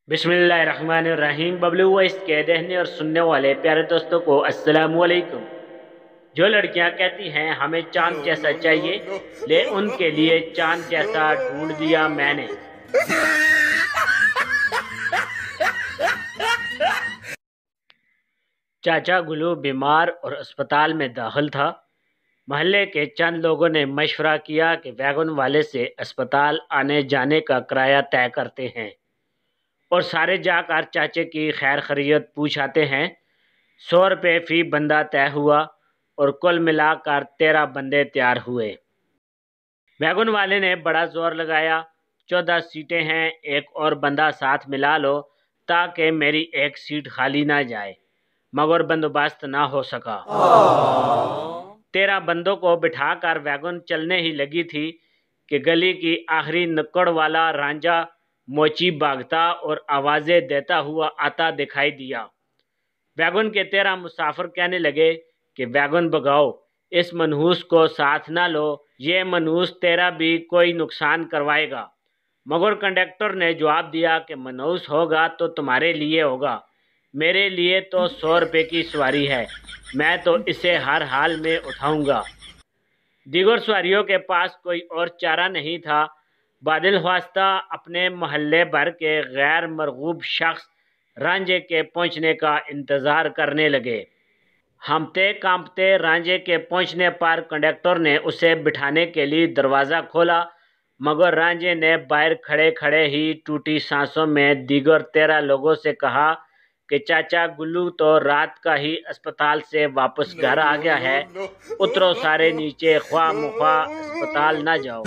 बिस्मिल्लाहिर्रहमानिर्रहीम। बबलू वॉइस के देखने और सुनने वाले प्यारे दोस्तों को अस्सलाम वालेकुम। जो लड़कियां कहती हैं हमें चांद जैसा चाहिए, ले उनके लिए चांद जैसा ढूंढ दिया मैंने। चाचा गुल्लू बीमार और अस्पताल में दाखिल था। मोहल्ले के चंद लोगों ने मशवरा किया कि वैगन वाले से अस्पताल आने जाने का किराया तय करते हैं और सारे जाकर चाचे की खैर खैरियत पूछ आते हैं। 100 रुपये फी बंदा तय हुआ और कुल मिलाकर 13 बंदे तैयार हुए। वैगन वाले ने बड़ा जोर लगाया, 14 सीटें हैं, एक और बंदा साथ मिला लो ताकि मेरी एक सीट खाली ना जाए, मगर बंदोबस्त ना हो सका। 13 बंदों को बिठाकर वैगन चलने ही लगी थी कि गली की आखिरी नुक्कड़ वाला रांझा मोची भागता और आवाजें देता हुआ आता दिखाई दिया। वैगन के 13 मुसाफिर कहने लगे कि वैगन भगाओ, इस मनहूस को साथ ना लो, ये मनहूस तेरा भी कोई नुकसान करवाएगा। मगर कंडक्टर ने जवाब दिया कि मनहूस होगा तो तुम्हारे लिए होगा, मेरे लिए तो 100 रुपये की सवारी है, मैं तो इसे हर हाल में उठाऊंगा। दीगर सवारियों के पास कोई और चारा नहीं था। बादल ख्वास्ता अपने मोहल्ले भर के गैर मरगूब शख्स रांझे के पहुंचने का इंतज़ार करने लगे। हांफते कांपते रांझे के पहुंचने पर कंडक्टर ने उसे बिठाने के लिए दरवाज़ा खोला, मगर रांझे ने बाहर खड़े खड़े ही टूटी सांसों में दीगर 13 लोगों से कहा कि चाचा गुल्लू तो रात का ही अस्पताल से वापस घर आ गया है, उतरो सारे नीचे, ख्वाह मुख्वाह अस्पताल ना जाओ।